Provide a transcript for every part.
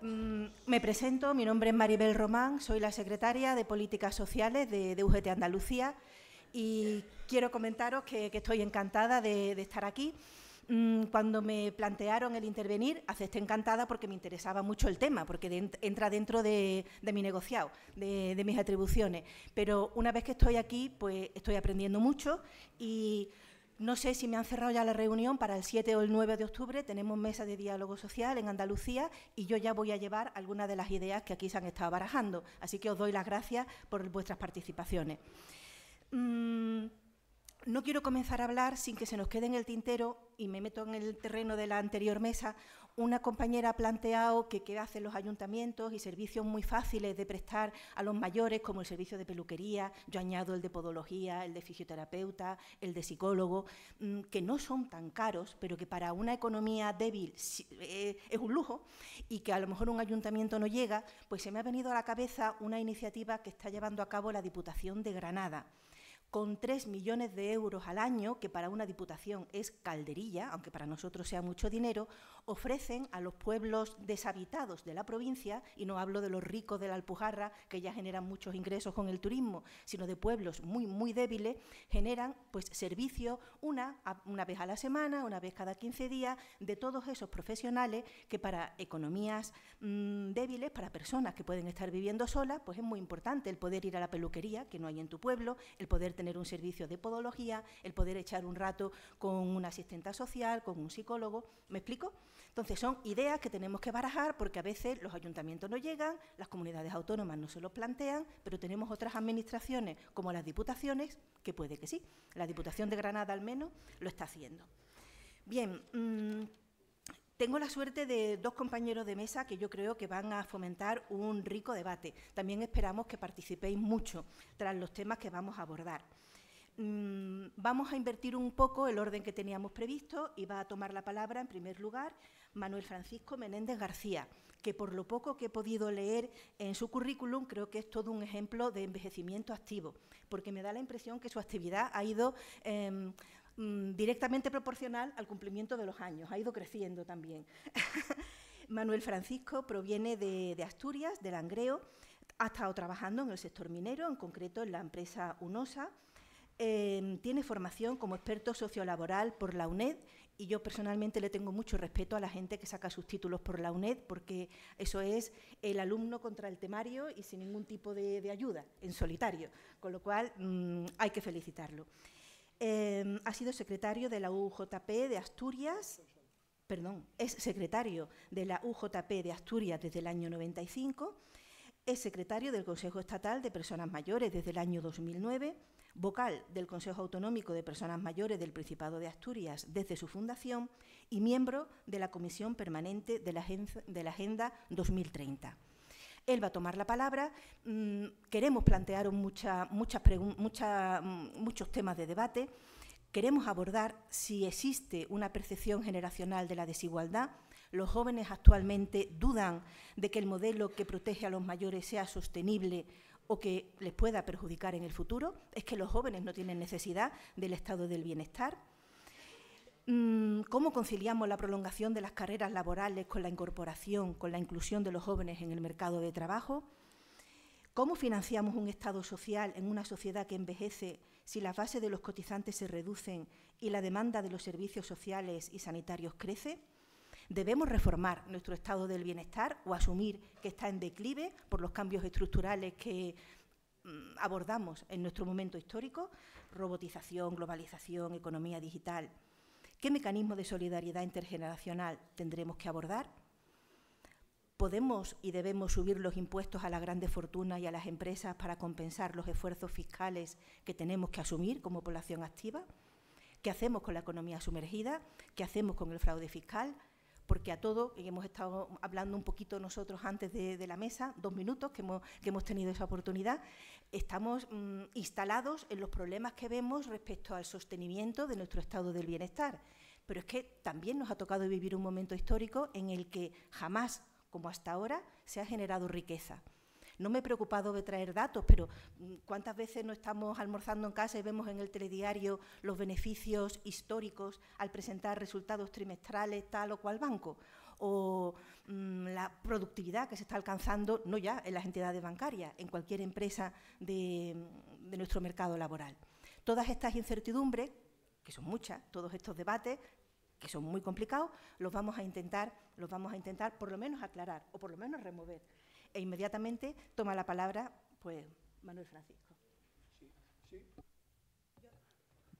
Me presento, mi nombre es Maribel Román, soy la secretaria de Políticas Sociales de UGT Andalucía y quiero comentaros que estoy encantada de estar aquí. Cuando me plantearon el intervenir, acepté encantada porque me interesaba mucho el tema, porque entra dentro de mi negociado, de mis atribuciones. Pero una vez que estoy aquí, pues estoy aprendiendo mucho y no sé si me han cerrado ya la reunión para el 7 o el 9 de octubre. Tenemos mesa de diálogo social en Andalucía y yo ya voy a llevar algunas de las ideas que aquí se han estado barajando. Así que os doy las gracias por vuestras participaciones. No quiero comenzar a hablar sin que se nos quede en el tintero, y me meto en el terreno de la anterior mesa. Una compañera ha planteado que qué hacen los ayuntamientos y servicios muy fáciles de prestar a los mayores, como el servicio de peluquería, yo añado el de podología, el de fisioterapeuta, el de psicólogo, que no son tan caros, pero que para una economía débil es un lujo y que a lo mejor un ayuntamiento no llega. Pues se me ha venido a la cabeza una iniciativa que está llevando a cabo la Diputación de Granada, con 3 millones de euros al año, que para una diputación es calderilla, aunque para nosotros sea mucho dinero, ofrecen a los pueblos deshabitados de la provincia, y no hablo de los ricos de la Alpujarra, que ya generan muchos ingresos con el turismo, sino de pueblos muy, muy débiles, generan pues servicios una vez a la semana, una vez cada 15 días, de todos esos profesionales que para economías débiles, para personas que pueden estar viviendo solas, pues es muy importante el poder ir a la peluquería, que no hay en tu pueblo, el poder tener un servicio de podología, el poder echar un rato con una asistenta social, con un psicólogo. ¿Me explico? Entonces, son ideas que tenemos que barajar porque a veces los ayuntamientos no llegan, las comunidades autónomas no se lo plantean, pero tenemos otras administraciones, como las diputaciones, que puede que sí. La Diputación de Granada, al menos, lo está haciendo. Bien, tengo la suerte de 2 compañeros de mesa que yo creo que van a fomentar un rico debate. También esperamos que participéis mucho tras los temas que vamos a abordar. Vamos a invertir un poco el orden que teníamos previsto y va a tomar la palabra, en primer lugar, Manuel Francisco Menéndez García, que por lo poco que he podido leer en su currículum, creo que es todo un ejemplo de envejecimiento activo, porque me da la impresión que su actividad ha ido directamente proporcional al cumplimiento de los años, ha ido creciendo también. Manuel Francisco proviene de Asturias, de Langreo, ha estado trabajando en el sector minero, en concreto en la empresa UNOSA. Tiene formación como experto sociolaboral por la UNED, y yo personalmente le tengo mucho respeto a la gente que saca sus títulos por la UNED, porque eso es el alumno contra el temario y sin ningún tipo de ayuda, en solitario, con lo cual hay que felicitarlo. Ha sido secretario de la UJP de Asturias, es secretario de la UJP de Asturias desde el año 95, es secretario del Consejo Estatal de Personas Mayores desde el año 2009, vocal del Consejo Autonómico de Personas Mayores del Principado de Asturias desde su fundación y miembro de la Comisión Permanente de la Agenda 2030. Él va a tomar la palabra. Queremos plantearos muchos temas de debate. Queremos abordar si existe una percepción generacional de la desigualdad. Los jóvenes actualmente dudan de que el modelo que protege a los mayores sea sostenible o que les pueda perjudicar en el futuro. Es que los jóvenes no tienen necesidad del estado del bienestar. ¿Cómo conciliamos la prolongación de las carreras laborales con la incorporación, con la inclusión de los jóvenes en el mercado de trabajo? ¿Cómo financiamos un Estado social en una sociedad que envejece si las bases de los cotizantes se reducen y la demanda de los servicios sociales y sanitarios crece? ¿Debemos reformar nuestro estado del bienestar o asumir que está en declive por los cambios estructurales que abordamos en nuestro momento histórico? Robotización, globalización, economía digital. ¿Qué mecanismo de solidaridad intergeneracional tendremos que abordar? ¿Podemos y debemos subir los impuestos a las grandes fortunas y a las empresas para compensar los esfuerzos fiscales que tenemos que asumir como población activa? ¿Qué hacemos con la economía sumergida? ¿Qué hacemos con el fraude fiscal? Porque a todo, y hemos estado hablando un poquito nosotros antes de la mesa, 2 minutos que hemos tenido esa oportunidad, estamos instalados en los problemas que vemos respecto al sostenimiento de nuestro estado del bienestar. Pero es que también nos ha tocado vivir un momento histórico en el que jamás, como hasta ahora, se ha generado riqueza. No me he preocupado de traer datos, pero ¿cuántas veces no estamos almorzando en casa y vemos en el telediario los beneficios históricos al presentar resultados trimestrales tal o cual banco? O la productividad que se está alcanzando, no ya en las entidades bancarias, en cualquier empresa de nuestro mercado laboral. Todas estas incertidumbres, que son muchas, todos estos debates, que son muy complicados, los vamos a intentar por lo menos aclarar o por lo menos remover. E inmediatamente toma la palabra, pues, Manuel Francisco.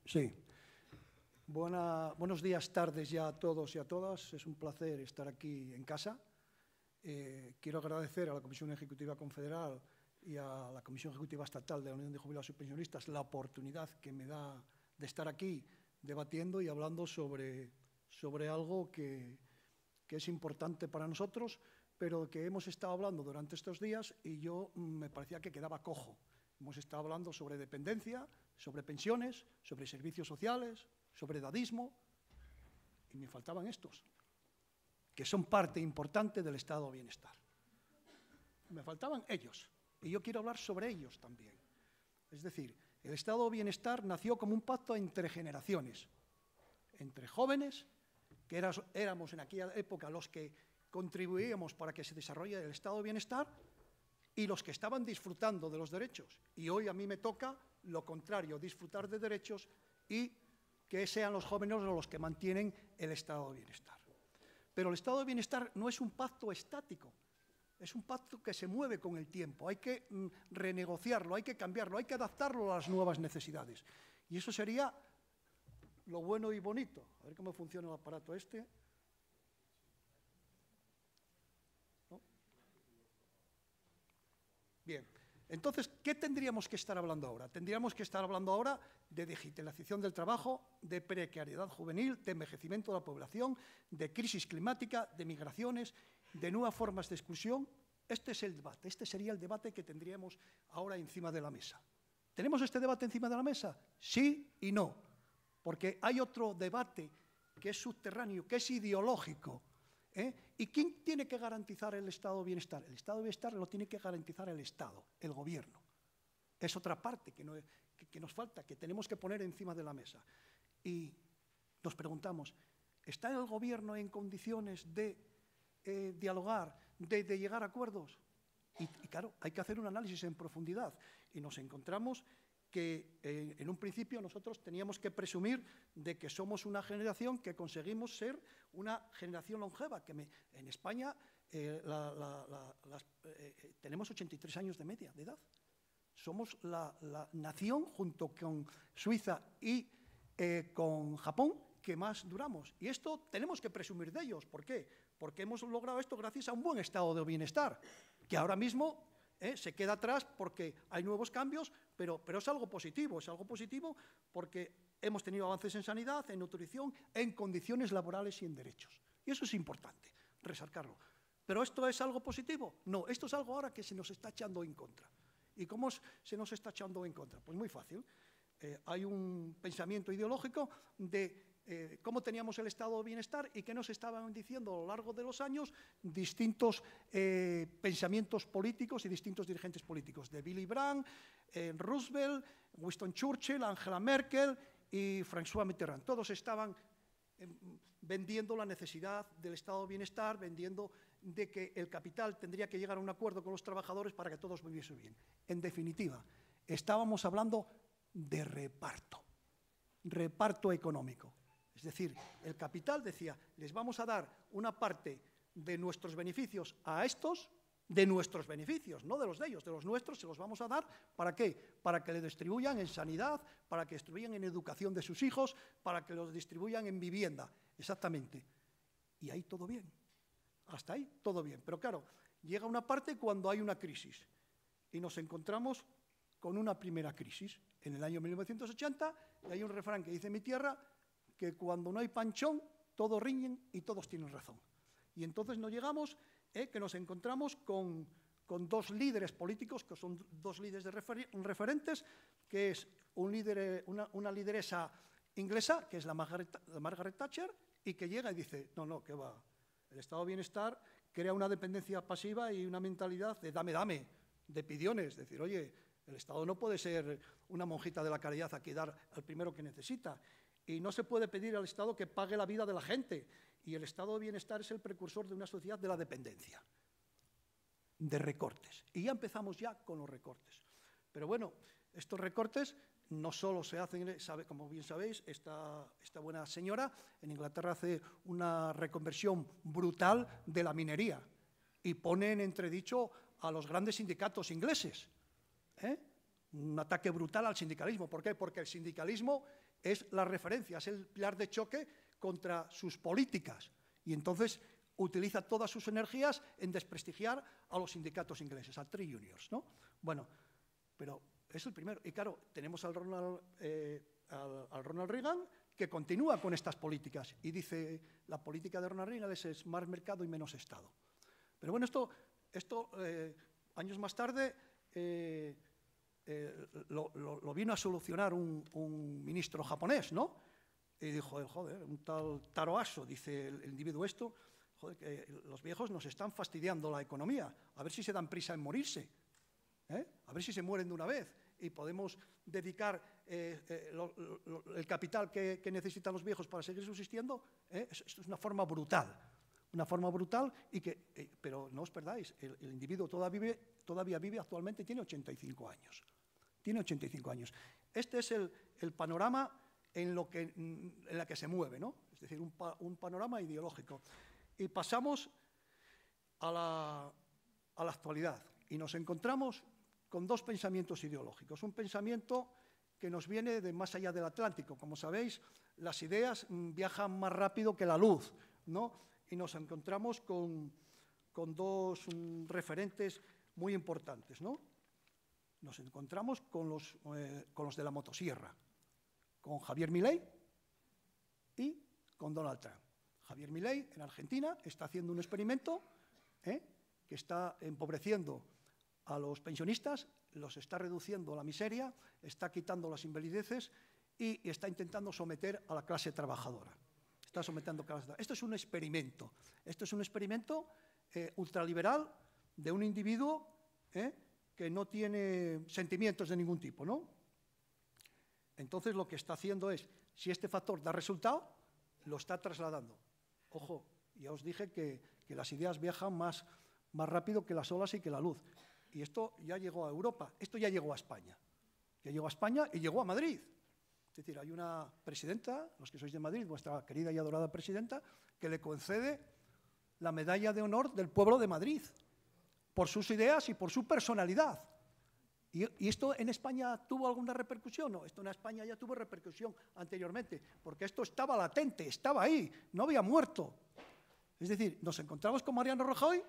Sí. Buenos días, tardes ya a todos y a todas. Es un placer estar aquí en casa. Quiero agradecer a la Comisión Ejecutiva Confederal y a la Comisión Ejecutiva Estatal de la Unión de Jubilados y Pensionistas la oportunidad que me da de estar aquí debatiendo y hablando sobre algo que es importante para nosotros, pero que hemos estado hablando durante estos días y yo me parecía que quedaba cojo. Hemos estado hablando sobre dependencia, sobre pensiones, sobre servicios sociales, sobre edadismo, y me faltaban estos, que son parte importante del estado de bienestar. Me faltaban ellos, y yo quiero hablar sobre ellos también. Es decir, el estado de bienestar nació como un pacto entre generaciones, entre jóvenes, que éramos en aquella época los que contribuíamos para que se desarrolle el estado de bienestar, y los que estaban disfrutando de los derechos. Y hoy a mí me toca lo contrario, disfrutar de derechos y que sean los jóvenes los que mantienen el estado de bienestar. Pero el estado de bienestar no es un pacto estático, es un pacto que se mueve con el tiempo. Hay que renegociarlo, hay que cambiarlo, hay que adaptarlo a las nuevas necesidades. Y eso sería lo bueno y bonito. A ver cómo funciona el aparato este. Bien, entonces, ¿qué tendríamos que estar hablando ahora? Tendríamos que estar hablando ahora de digitalización del trabajo, de precariedad juvenil, de envejecimiento de la población, de crisis climática, de migraciones, de nuevas formas de exclusión. Este es el debate, este sería el debate que tendríamos ahora encima de la mesa. ¿Tenemos este debate encima de la mesa? Sí y no, porque hay otro debate que es subterráneo, que es ideológico. ¿Y quién tiene que garantizar el estado de bienestar? El estado de bienestar lo tiene que garantizar el Estado, el gobierno. Es otra parte que nos falta, que tenemos que poner encima de la mesa. Y nos preguntamos, ¿está el gobierno en condiciones de dialogar, de llegar a acuerdos? Y claro, hay que hacer un análisis en profundidad. Y nos encontramos que en un principio nosotros teníamos que presumir de que somos una generación que conseguimos ser una generación longeva, que en España tenemos 83 años de media de edad. Somos la nación, junto con Suiza y con Japón, que más duramos. Y esto tenemos que presumir de ellos. ¿Por qué? Porque hemos logrado esto gracias a un buen estado de bienestar, que ahora mismo se queda atrás porque hay nuevos cambios, pero es algo positivo porque hemos tenido avances en sanidad, en nutrición, en condiciones laborales y en derechos. Y eso es importante, resaltarlo. ¿Pero esto es algo positivo? No, esto es algo ahora que se nos está echando en contra. ¿Y cómo se nos está echando en contra? Pues muy fácil. Hay un pensamiento ideológico de cómo teníamos el estado de bienestar y qué nos estaban diciendo a lo largo de los años distintos pensamientos políticos y distintos dirigentes políticos, de Willy Brandt, Roosevelt, Winston Churchill, Angela Merkel y François Mitterrand. Todos estaban vendiendo la necesidad del estado de bienestar, vendiendo de que el capital tendría que llegar a un acuerdo con los trabajadores para que todos viviesen bien. En definitiva, estábamos hablando de reparto económico. Es decir, el capital decía, les vamos a dar una parte de nuestros beneficios a estos, de nuestros beneficios, no de los de ellos, de los nuestros se los vamos a dar, ¿para qué? Para que le distribuyan en sanidad, para que distribuyan en educación de sus hijos, para que los distribuyan en vivienda, exactamente. Y ahí todo bien, hasta ahí todo bien. Pero claro, llega una parte cuando hay una crisis y nos encontramos con una primera crisis en el año 1980, y hay un refrán que dice en mi tierra, que cuando no hay panchón, todos riñen y todos tienen razón. Y entonces nos llegamos, que nos encontramos con dos líderes políticos, que son dos líderes referentes, que es una lideresa inglesa, que es la Margaret Thatcher, y que llega y dice, no, que va, el estado de bienestar crea una dependencia pasiva y una mentalidad de dame, de pidiones, es decir, oye, el Estado no puede ser una monjita de la caridad aquí dar al primero que necesita. Y no se puede pedir al Estado que pague la vida de la gente. Y el estado de bienestar es el precursor de una sociedad de la dependencia, de recortes. Y ya empezamos ya con los recortes. Pero bueno, estos recortes no solo se hacen, como bien sabéis, esta buena señora en Inglaterra hace una reconversión brutal de la minería y pone en entredicho a los grandes sindicatos ingleses. Un ataque brutal al sindicalismo. ¿Por qué? Porque el sindicalismo es la referencia, es el pilar de choque contra sus políticas. Y entonces utiliza todas sus energías en desprestigiar a los sindicatos ingleses, a trade unions, ¿no? Bueno, pero es el primero. Y claro, tenemos al Ronald Reagan, que continúa con estas políticas y dice, la política de Ronald Reagan es más mercado y menos Estado. Pero bueno, esto años más tarde lo vino a solucionar un ministro japonés, ¿no? Y dijo, joder, un tal Taro Aso, dice el individuo esto, joder, que los viejos nos están fastidiando la economía, a ver si se dan prisa en morirse, a ver si se mueren de una vez y podemos dedicar el capital que necesitan los viejos para seguir subsistiendo. Esto es una forma brutal, pero no os perdáis, el individuo todavía vive actualmente, tiene 85 años. Tiene 85 años. Este es el panorama en la que se mueve, ¿no? Es decir, un panorama ideológico. Y pasamos a la actualidad y nos encontramos con dos pensamientos ideológicos. Un pensamiento que nos viene de más allá del Atlántico. Como sabéis, las ideas viajan más rápido que la luz, ¿no? Y nos encontramos con dos referentes muy importantes, ¿no? Nos encontramos con los de la motosierra, con Javier Milei y con Donald Trump. Javier Milei, en Argentina, está haciendo un experimento que está empobreciendo a los pensionistas, los está reduciendo a la miseria, está quitando las invalideces y está intentando someter a la clase trabajadora. Está sometiendo a la clase trabajadora. Esto es un experimento. Esto es un experimento ultraliberal de un individuo que no tiene sentimientos de ningún tipo, ¿no? Entonces, lo que está haciendo es, si este factor da resultado, lo está trasladando. Ojo, ya os dije que las ideas viajan más rápido que las olas y que la luz. Y esto ya llegó a Europa, esto ya llegó a España. Ya llegó a España y llegó a Madrid. Es decir, hay una presidenta, los que sois de Madrid, vuestra querida y adorada presidenta, que le concede la medalla de honor del pueblo de Madrid, por sus ideas y por su personalidad. ¿Y esto en España tuvo alguna repercusión? No, esto en España ya tuvo repercusión anteriormente, porque esto estaba latente, estaba ahí, no había muerto. Es decir, nos encontramos con Mariano Rajoy,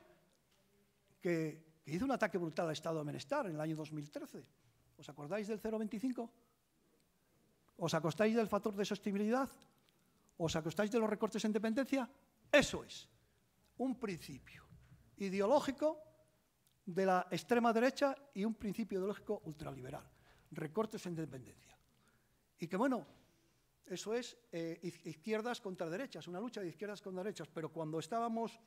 que hizo un ataque brutal al Estado de Bienestar en el año 2013. ¿Os acordáis del 0,25? ¿Os acordáis del factor de sostenibilidad? ¿Os acordáis de los recortes en dependencia? Eso es un principio ideológico de la extrema derecha y un principio ideológico ultraliberal, recortes en dependencia. Y que, bueno, eso es izquierdas contra derechas, una lucha de izquierdas contra derechas, pero cuando estábamos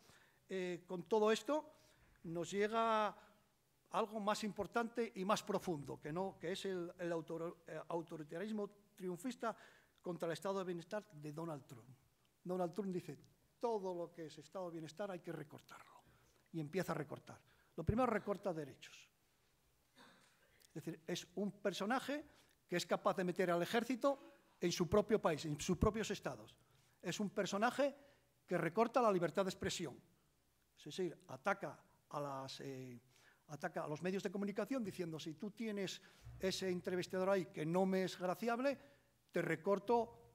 con todo esto, nos llega algo más importante y más profundo, que es el autoritarismo triunfista contra el estado de bienestar de Donald Trump. Donald Trump dice, todo lo que es estado de bienestar hay que recortarlo, y empieza a recortar. Lo primero, recorta derechos. Es decir, es un personaje que es capaz de meter al ejército en su propio país, en sus propios estados. Es un personaje que recorta la libertad de expresión. Es decir, ataca a los medios de comunicación diciendo, si tú tienes ese entrevistador ahí que no me es graciable, te recorto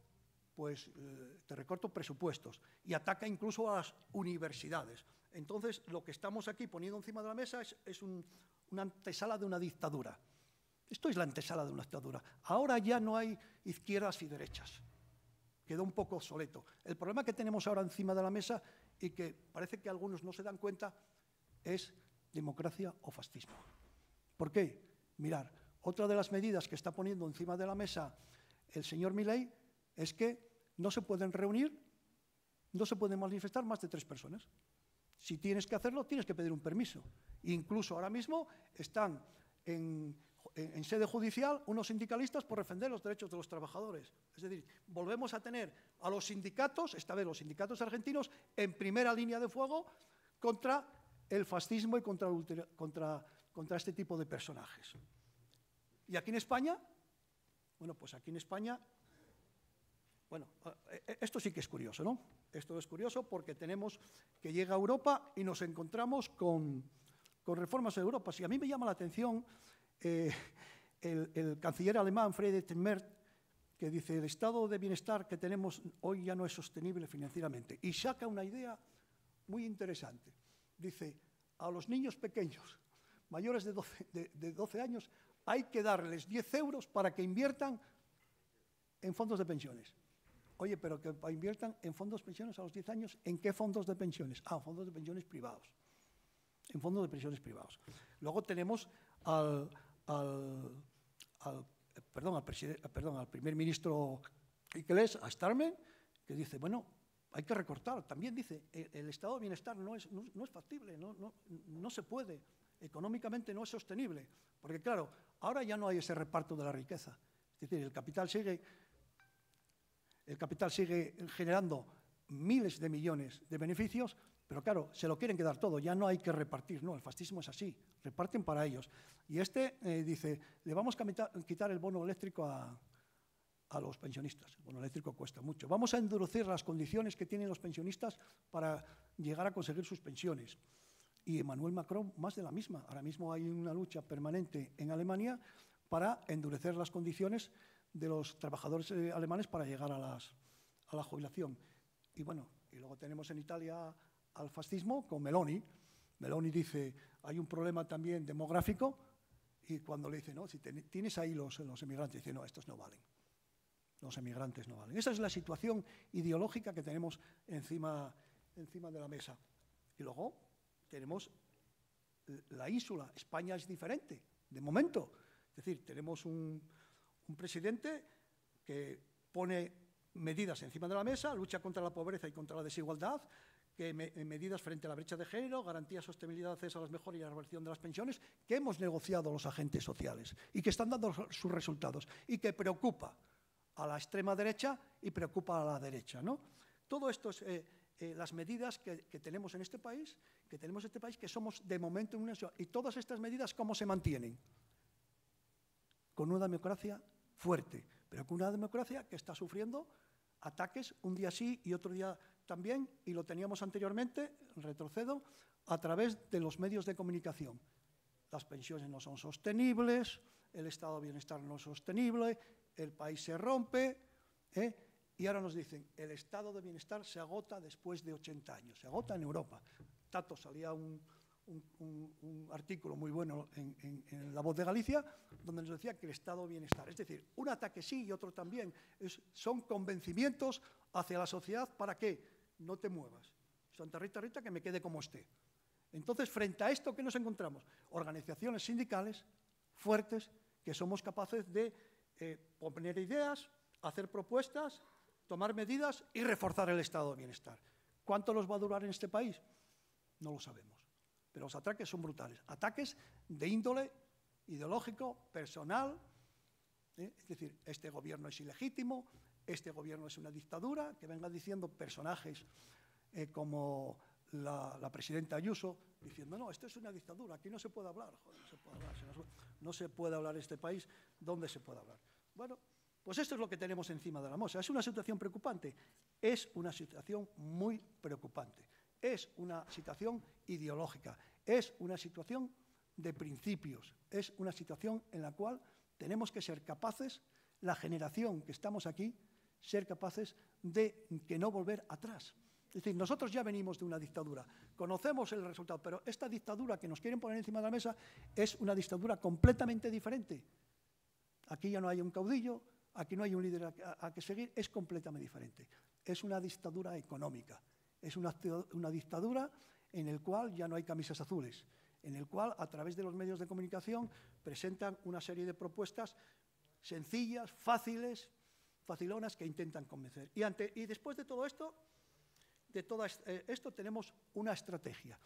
presupuestos. Y ataca incluso a las universidades. Entonces, lo que estamos aquí poniendo encima de la mesa es una antesala de una dictadura. Esto es la antesala de una dictadura. Ahora ya no hay izquierdas y derechas. Quedó un poco obsoleto. El problema que tenemos ahora encima de la mesa, y que parece que algunos no se dan cuenta, es democracia o fascismo. ¿Por qué? Mirad, otra de las medidas que está poniendo encima de la mesa el señor Milei es que no se pueden reunir, no se pueden manifestar más de 3 personas. Si tienes que hacerlo, tienes que pedir un permiso. Incluso ahora mismo están en sede judicial unos sindicalistas por defender los derechos de los trabajadores. Es decir, volvemos a tener a los sindicatos, esta vez los sindicatos argentinos, en primera línea de fuego contra el fascismo y contra este tipo de personajes. ¿Y aquí en España? Bueno, pues aquí en España, bueno, esto sí que es curioso, ¿no? Esto es curioso porque tenemos que llega a Europa y nos encontramos con reformas en Europa. Si a mí me llama la atención el canciller alemán Friedrich Merz, que dice el estado de bienestar que tenemos hoy ya no es sostenible financieramente, y saca una idea muy interesante. Dice, a los niños pequeños, mayores de 12 años, hay que darles 10 euros para que inviertan en fondos de pensiones. Oye, pero que inviertan en fondos de pensiones a los 10 años, ¿en qué fondos de pensiones? Ah, fondos de pensiones privados. En fondos de pensiones privados. Luego tenemos al primer ministro inglés, a Starmer, que dice, bueno, hay que recortar. También dice, el estado de bienestar no es factible, no se puede, económicamente no es sostenible. Porque claro, ahora ya no hay ese reparto de la riqueza. Es decir, el capital sigue generando miles de millones de beneficios, pero claro, se lo quieren quedar todo, ya no hay que repartir. No, el fascismo es así, reparten para ellos. Y dice, le vamos a quitar el bono eléctrico a los pensionistas. El bono eléctrico cuesta mucho. Vamos a endurecer las condiciones que tienen los pensionistas para llegar a conseguir sus pensiones. Y Emmanuel Macron, más de la misma. Ahora mismo hay una lucha permanente en Alemania para endurecer las condiciones de los trabajadores alemanes para llegar a la jubilación. Y bueno, y luego tenemos en Italia al fascismo con Meloni. Meloni dice, hay un problema también demográfico, y cuando le dice, no, si tienes ahí los emigrantes, dice, no, estos no valen. Los emigrantes no valen. Esa es la situación ideológica que tenemos encima de la mesa. Y luego tenemos la ínsula. España es diferente, de momento. Es decir, tenemos un presidente que pone medidas encima de la mesa, lucha contra la pobreza y contra la desigualdad, medidas frente a la brecha de género, garantía sostenibilidad, acceso a las mejoras y la reversión de las pensiones, que hemos negociado los agentes sociales y que están dando sus resultados y que preocupa a la extrema derecha y preocupa a la derecha, ¿no? Todo esto es las medidas que tenemos en este país, que somos de momento en una sociedad. Y todas estas medidas, ¿cómo se mantienen? Con una democracia fuerte, pero con una democracia que está sufriendo ataques un día sí y otro día también, y lo teníamos anteriormente, retrocedo, a través de los medios de comunicación. Las pensiones no son sostenibles, el estado de bienestar no es sostenible, el país se rompe, y ahora nos dicen, el estado de bienestar se agota después de 80 años, se agota en Europa. Tato, salía un artículo muy bueno en La Voz de Galicia, donde nos decía que el estado de bienestar, es decir, un ataque sí y otro también, son convencimientos hacia la sociedad para que no te muevas. Santa Rita, que me quede como esté. Entonces, frente a esto, ¿qué nos encontramos? Organizaciones sindicales fuertes que somos capaces de poner ideas, hacer propuestas, tomar medidas y reforzar el estado de bienestar. ¿Cuánto nos va a durar en este país? No lo sabemos. Pero los ataques son brutales. Ataques de índole ideológico, personal. Es decir, este gobierno es ilegítimo, este gobierno es una dictadura, que vengan diciendo personajes como la presidenta Ayuso, diciendo, no, esto es una dictadura, aquí no se puede hablar. Joder, no se puede hablar en este país, ¿dónde se puede hablar? Bueno, pues esto es lo que tenemos encima de la mesa. ¿Es una situación preocupante? Es una situación muy preocupante. Es una situación ideológica, es una situación de principios, es una situación en la cual tenemos que ser capaces, la generación que estamos aquí, ser capaces de que no volver atrás. Es decir, nosotros ya venimos de una dictadura, conocemos el resultado, pero esta dictadura que nos quieren poner encima de la mesa es una dictadura completamente diferente. Aquí ya no hay un caudillo, aquí no hay un líder a que seguir, es completamente diferente. Es una dictadura económica. Es una dictadura en la cual ya no hay camisas azules, en el cual, a través de los medios de comunicación, presentan una serie de propuestas sencillas, fáciles, facilonas, que intentan convencer. Y después de todo esto, tenemos una estrategia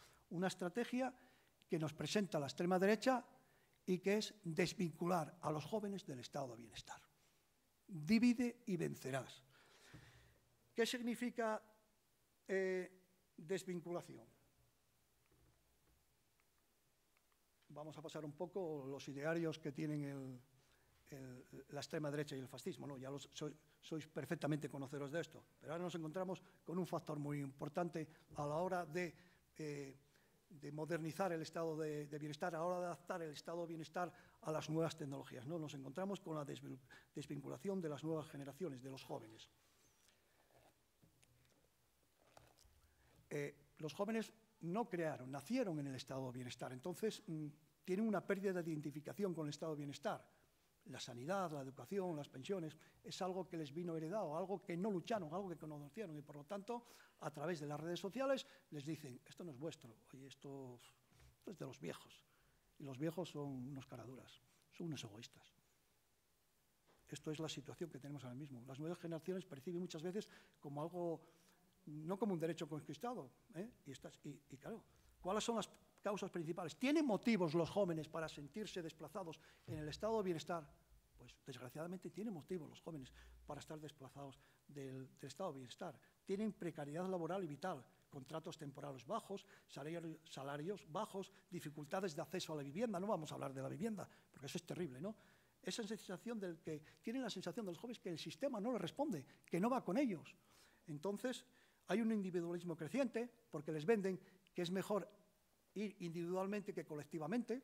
que nos presenta la extrema derecha, y que es desvincular a los jóvenes del estado de bienestar. Divide y vencerás. ¿Qué significa desvinculación? Vamos a pasar un poco los idearios que tienen la extrema derecha y el fascismo, ¿no? Ya sois perfectamente conocedores de esto, pero ahora nos encontramos con un factor muy importante a la hora de modernizar el estado de bienestar, a la hora de adaptar el estado de bienestar a las nuevas tecnologías, ¿no? Nos encontramos con la desvinculación de las nuevas generaciones, de los jóvenes. Los jóvenes no crearon, nacieron en el estado de bienestar, entonces tienen una pérdida de identificación con el estado de bienestar. La sanidad, la educación, las pensiones, es algo que les vino heredado, algo que no lucharon, algo que conocieron, y por lo tanto, a través de las redes sociales, les dicen, esto no es vuestro, oye, esto es de los viejos. Y los viejos son unos caraduras, son unos egoístas. Esto es la situación que tenemos ahora mismo. Las nuevas generaciones perciben muchas veces como algo, no como un derecho conquistado, ¿eh? Y claro, ¿cuáles son las causas principales? ¿Tienen motivos los jóvenes para sentirse desplazados en el estado de bienestar? Pues desgraciadamente tienen motivos los jóvenes para estar desplazados del estado de bienestar. Tienen precariedad laboral y vital, contratos temporales bajos, salarios bajos, dificultades de acceso a la vivienda. No vamos a hablar de la vivienda, porque eso es terrible, ¿no? Esa sensación tienen la sensación de los jóvenes que el sistema no les responde, que no va con ellos. Entonces, hay un individualismo creciente, porque les venden que es mejor ir individualmente que colectivamente,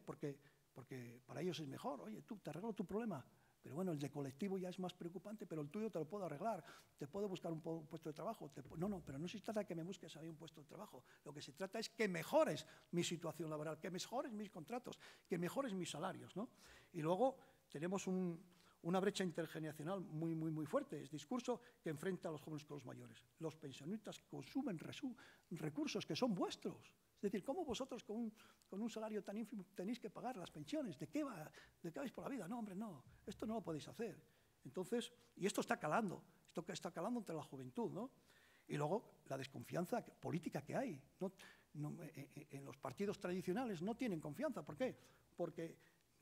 porque para ellos es mejor. Oye, tú te arreglo tu problema, pero bueno, el de colectivo ya es más preocupante, pero el tuyo te lo puedo arreglar, te puedo buscar un puesto de trabajo. No, pero no se trata de que me busques a mí un puesto de trabajo, lo que se trata es que mejores mi situación laboral, que mejores mis contratos, que mejores mis salarios, ¿no? Y luego tenemos una brecha intergeneracional muy fuerte. Es discurso que enfrenta a los jóvenes con los mayores. Los pensionistas consumen recursos que son vuestros. Es decir, ¿cómo vosotros con un salario tan ínfimo tenéis que pagar las pensiones? ¿De qué vais por la vida? No, hombre, no. Esto no lo podéis hacer. Entonces, y esto está calando. Esto está calando entre la juventud, ¿no? Y luego la desconfianza política que hay. En los partidos tradicionales no tienen confianza. ¿Por qué? Porque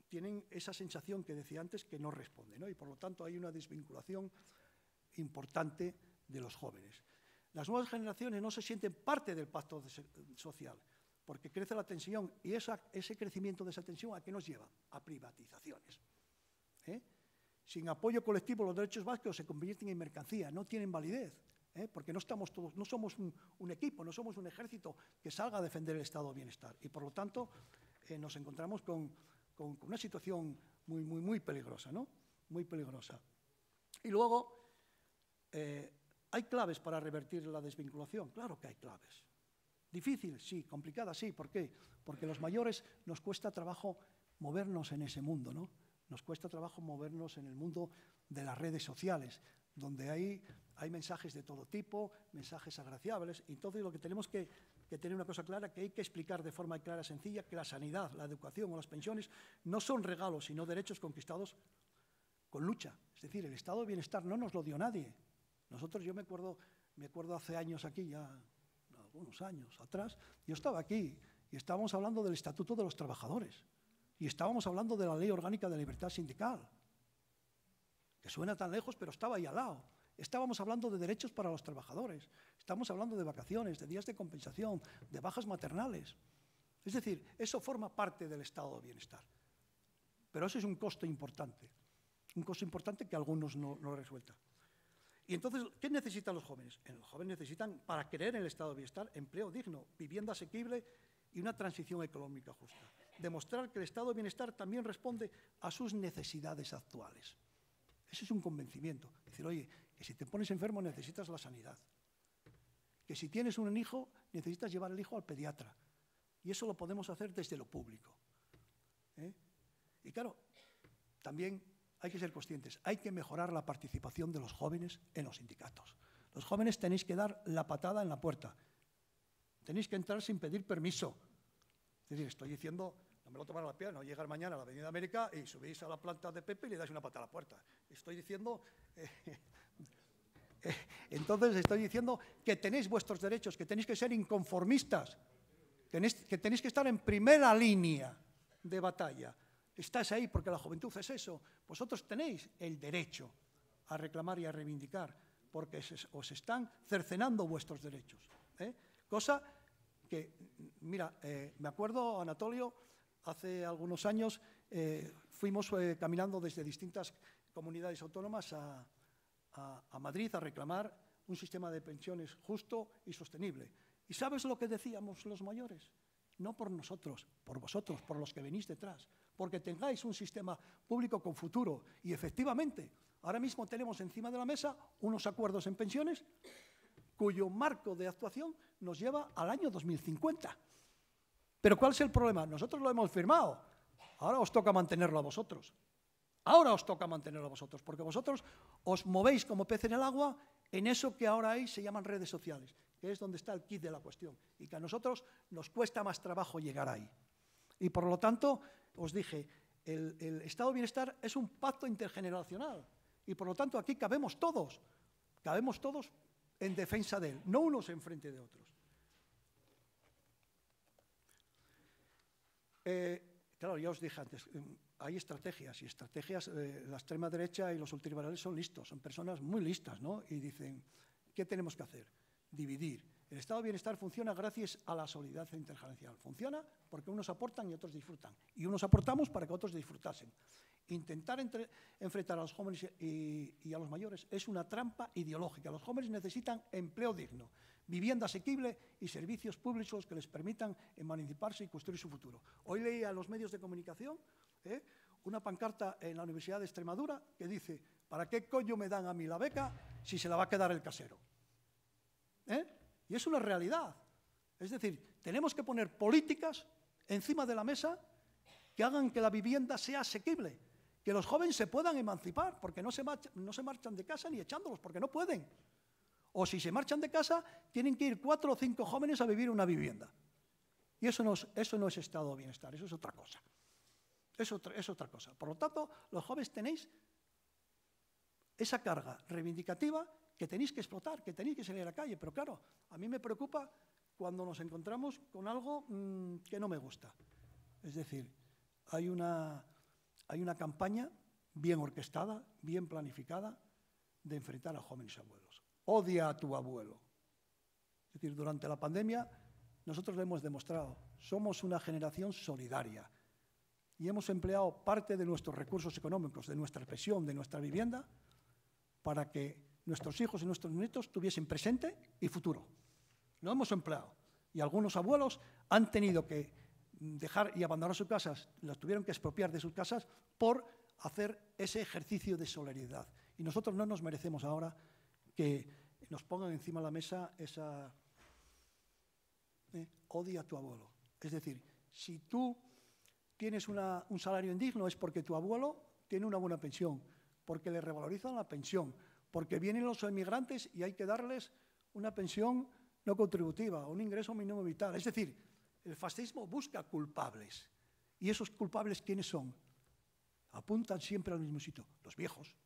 tienen esa sensación que decía antes que no responde, ¿no? Y por lo tanto hay una desvinculación importante de los jóvenes. Las nuevas generaciones no se sienten parte del pacto social, porque crece la tensión y ese crecimiento de esa tensión, ¿a qué nos lleva? A privatizaciones. Sin apoyo colectivo los derechos básicos se convierten en mercancía, no tienen validez, porque no somos un equipo, no somos un ejército que salga a defender el estado de bienestar. Y por lo tanto nos encontramos con una situación muy peligrosa, ¿no? Muy peligrosa. Y luego, ¿hay claves para revertir la desvinculación? Claro que hay claves. Difícil, sí. Complicada, sí. ¿Por qué? Porque los mayores nos cuesta trabajo movernos en ese mundo, ¿no? Nos cuesta trabajo movernos en el mundo de las redes sociales, donde hay mensajes de todo tipo, mensajes agraciables. Entonces, lo que tenemos que tener una cosa clara, que hay que explicar de forma clara y sencilla que la sanidad, la educación o las pensiones no son regalos, sino derechos conquistados con lucha. Es decir, el estado de bienestar no nos lo dio nadie. Yo me acuerdo hace años aquí, ya algunos años atrás, yo estaba aquí y estábamos hablando del Estatuto de los Trabajadores y estábamos hablando de la Ley Orgánica de Libertad Sindical, que suena tan lejos, pero estaba ahí al lado. Estábamos hablando de derechos para los trabajadores, estamos hablando de vacaciones, de días de compensación, de bajas maternales. Es decir, eso forma parte del estado de bienestar. Pero eso es un costo importante que algunos no resueltan. Y entonces, ¿qué necesitan los jóvenes? Los jóvenes necesitan, para creer en el estado de bienestar, empleo digno, vivienda asequible y una transición económica justa. Demostrar que el estado de bienestar también responde a sus necesidades actuales. Ese es un convencimiento. Decir, oye, que si te pones enfermo necesitas la sanidad. Que si tienes un hijo, necesitas llevar al hijo al pediatra. Y eso lo podemos hacer desde lo público. Y claro, también hay que ser conscientes. Hay que mejorar la participación de los jóvenes en los sindicatos. Los jóvenes tenéis que dar la patada en la puerta. Tenéis que entrar sin pedir permiso. Es decir, estoy diciendo, no me lo tomarán a la piedra, no llegar mañana a la Avenida América y subís a la planta de Pepe y le dais una patada a la puerta. Estoy diciendo... Entonces estoy diciendo que tenéis vuestros derechos, que tenéis que ser inconformistas, que tenéis que estar en primera línea de batalla. Estáis ahí porque la juventud es eso. Vosotros tenéis el derecho a reclamar y a reivindicar, porque os están cercenando vuestros derechos. Cosa que, mira, me acuerdo, Anatolio, hace algunos años fuimos caminando desde distintas comunidades autónomas a Madrid a reclamar un sistema de pensiones justo y sostenible. ¿Y sabes lo que decíamos los mayores? No por nosotros, por vosotros, por los que venís detrás, porque tengáis un sistema público con futuro. Y efectivamente, ahora mismo tenemos encima de la mesa unos acuerdos en pensiones cuyo marco de actuación nos lleva al año 2050. Pero ¿cuál es el problema? Nosotros lo hemos firmado. Ahora os toca mantenerlo a vosotros. Ahora os toca mantenerlo a vosotros, porque vosotros os movéis como pez en el agua en eso que ahora hay se llaman redes sociales, que es donde está el quid de la cuestión, y que a nosotros nos cuesta más trabajo llegar ahí. Y por lo tanto, os dije, el estado de bienestar es un pacto intergeneracional, y por lo tanto aquí cabemos todos en defensa de él, no unos enfrente de otros. Claro, ya os dije antes, hay estrategias, y estrategias, la extrema derecha y los ultraliberales son listos, son personas muy listas, ¿no? Y dicen, ¿qué tenemos que hacer? Dividir. El estado de bienestar funciona gracias a la solidaridad intergeneracional. Funciona porque unos aportan y otros disfrutan. Y unos aportamos para que otros disfrutasen. Intentar enfrentar a los jóvenes y a los mayores es una trampa ideológica. Los jóvenes necesitan empleo digno, vivienda asequible y servicios públicos que les permitan emanciparse y construir su futuro. Hoy leí a los medios de comunicación una pancarta en la Universidad de Extremadura que dice, ¿para qué coño me dan a mí la beca si se la va a quedar el casero? Y es una realidad. Es decir, tenemos que poner políticas encima de la mesa que hagan que la vivienda sea asequible, que los jóvenes se puedan emancipar, porque no se marchan de casa ni echándolos, porque no pueden. O si se marchan de casa, tienen que ir 4 o 5 jóvenes a vivir en una vivienda. Y eso no es estado de bienestar, eso es otra cosa. Es otra cosa. Por lo tanto, los jóvenes tenéis esa carga reivindicativa que tenéis que explotar, que tenéis que salir a la calle. Pero claro, a mí me preocupa cuando nos encontramos con algo que no me gusta. Es decir, hay una campaña bien orquestada, bien planificada, de enfrentar a jóvenes abuelos. Odia a tu abuelo. Es decir, durante la pandemia nosotros lo hemos demostrado. Somos una generación solidaria y hemos empleado parte de nuestros recursos económicos, de nuestra pensión, de nuestra vivienda, para que nuestros hijos y nuestros nietos tuviesen presente y futuro. Lo hemos empleado. Y algunos abuelos han tenido que dejar y abandonar sus casas, los tuvieron que expropiar de sus casas por hacer ese ejercicio de solidaridad. Y nosotros no nos merecemos ahora que nos pongan encima de la mesa esa odia a tu abuelo. Es decir, si tú tienes un salario indigno es porque tu abuelo tiene una buena pensión, porque le revalorizan la pensión, porque vienen los inmigrantes y hay que darles una pensión no contributiva, un ingreso mínimo vital. Es decir, el fascismo busca culpables. ¿Y esos culpables quiénes son? Apuntan siempre al mismo sitio. Los viejos.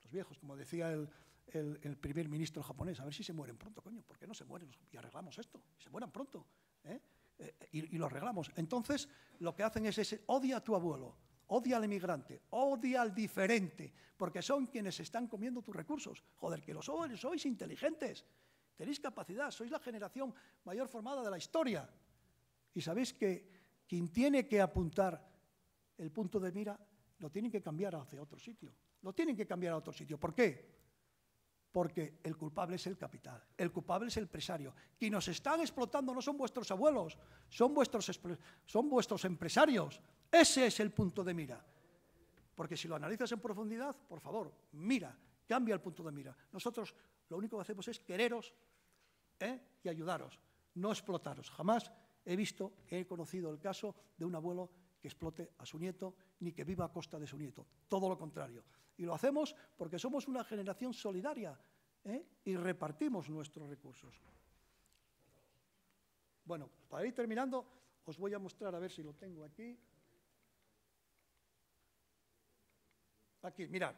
Los viejos, como decía el primer ministro japonés. A ver si se mueren pronto, coño. ¿Por qué no se mueren? Y arreglamos esto. Se mueran pronto. Y lo arreglamos. Entonces, lo que hacen es ese, odia a tu abuelo, odia al inmigrante, odia al diferente, porque son quienes están comiendo tus recursos. Joder, que los jóvenes sois inteligentes. Tenéis capacidad, sois la generación mayor formada de la historia. Y sabéis que quien tiene que apuntar el punto de mira, lo tienen que cambiar hacia otro sitio. Lo tienen que cambiar a otro sitio. ¿Por qué? Porque el culpable es el capital, el culpable es el empresario. Quienes nos están explotando no son vuestros abuelos, son vuestros empresarios. Ese es el punto de mira. Porque si lo analizas en profundidad, por favor, mira, cambia el punto de mira. Nosotros lo único que hacemos es quereros y ayudaros, no explotaros. Jamás he conocido el caso de un abuelo que explote a su nieto ni que viva a costa de su nieto. Todo lo contrario. Y lo hacemos porque somos una generación solidaria y repartimos nuestros recursos. Bueno, para ir terminando, os voy a mostrar, a ver si lo tengo aquí. Aquí, mirad.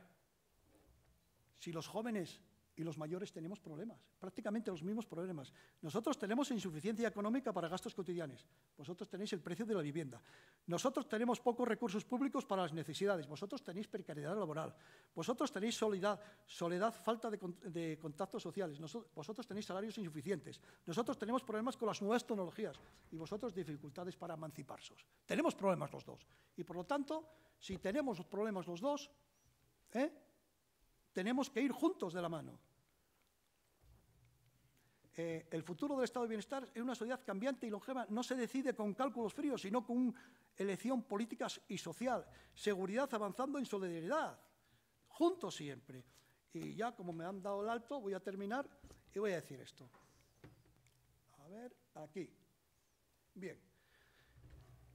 Si los jóvenes y los mayores tenemos problemas, prácticamente los mismos problemas. Nosotros tenemos insuficiencia económica para gastos cotidianos, vosotros tenéis el precio de la vivienda. Nosotros tenemos pocos recursos públicos para las necesidades, vosotros tenéis precariedad laboral, vosotros tenéis soledad, falta de contactos sociales, vosotros tenéis salarios insuficientes, nosotros tenemos problemas con las nuevas tecnologías y vosotros dificultades para emanciparse. Tenemos problemas los dos y, por lo tanto, si tenemos problemas los dos, tenemos que ir juntos de la mano. El futuro del estado de bienestar en una sociedad cambiante y longeva no se decide con cálculos fríos, sino con elección política y social, seguridad avanzando en solidaridad, juntos siempre. Y ya, como me han dado el alto, voy a terminar y voy a decir esto. A ver, aquí. Bien.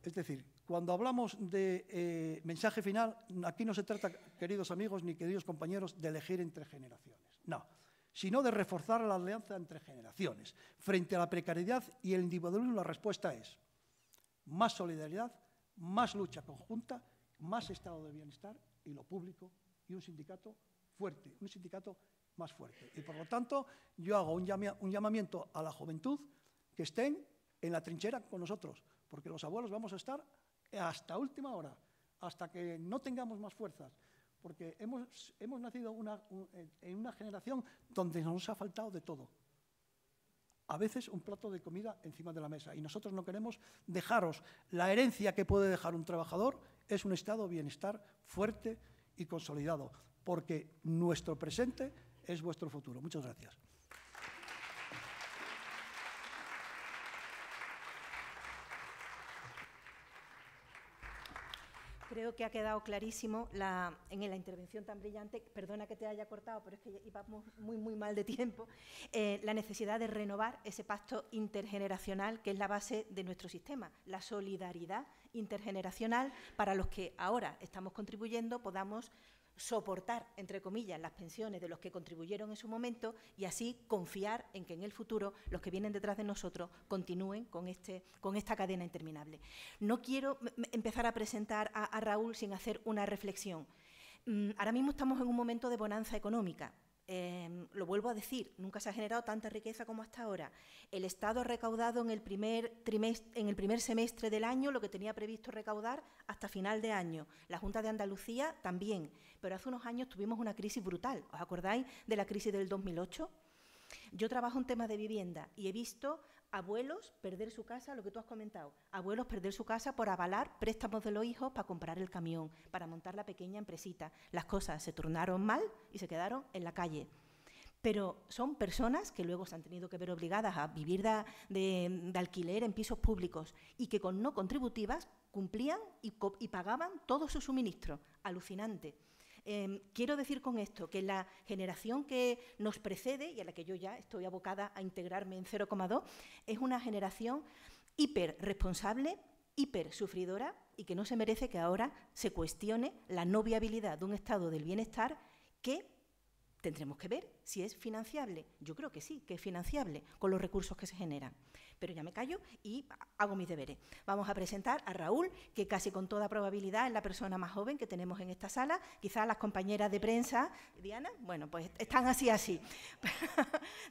Es decir, cuando hablamos de mensaje final, aquí no se trata, queridos amigos ni queridos compañeros, de elegir entre generaciones. No, sino de reforzar la alianza entre generaciones. Frente a la precariedad y el individualismo, la respuesta es más solidaridad, más lucha conjunta, más estado de bienestar y lo público y un sindicato fuerte, un sindicato más fuerte. Y por lo tanto, yo hago un llamamiento a la juventud que estén en la trinchera con nosotros, porque los abuelos vamos a estar hasta última hora, hasta que no tengamos más fuerzas, porque hemos nacido en una generación donde nos ha faltado de todo. A veces un plato de comida encima de la mesa, y nosotros no queremos dejaros. La herencia que puede dejar un trabajador es un estado de bienestar fuerte y consolidado, porque nuestro presente es vuestro futuro. Muchas gracias. Creo que ha quedado clarísimo en la intervención tan brillante, perdona que te haya cortado, pero es que íbamos muy mal de tiempo, la necesidad de renovar ese pacto intergeneracional que es la base de nuestro sistema, la solidaridad intergeneracional para los que ahora estamos contribuyendo podamos soportar, entre comillas, las pensiones de los que contribuyeron en su momento y así confiar en que en el futuro los que vienen detrás de nosotros continúen con esta cadena interminable. No quiero empezar a presentar a Raúl sin hacer una reflexión. Ahora mismo estamos en un momento de bonanza económica. Lo vuelvo a decir, nunca se ha generado tanta riqueza como hasta ahora. El Estado ha recaudado en el primer semestre del año lo que tenía previsto recaudar hasta final de año. La Junta de Andalucía también, pero hace unos años tuvimos una crisis brutal. ¿Os acordáis de la crisis del 2008? Yo trabajo en temas de vivienda y he visto abuelos perder su casa, lo que tú has comentado, abuelos perder su casa por avalar préstamos de los hijos para comprar el camión, para montar la pequeña empresita. Las cosas se tornaron mal y se quedaron en la calle. Pero son personas que luego se han tenido que ver obligadas a vivir de alquiler en pisos públicos y que con no contributivas cumplían y pagaban todos sus suministros. Alucinante. Quiero decir con esto que la generación que nos precede, y a la que yo ya estoy abocada a integrarme en 0,2, es una generación hiper responsable, hiper sufridora y que no se merece que ahora se cuestione la no viabilidad de un estado del bienestar que tendremos que ver si es financiable. Yo creo que sí, que es financiable con los recursos que se generan. Pero ya me callo y hago mis deberes. Vamos a presentar a Raúl, que casi con toda probabilidad es la persona más joven que tenemos en esta sala. Quizás las compañeras de prensa, Diana, bueno, pues están así.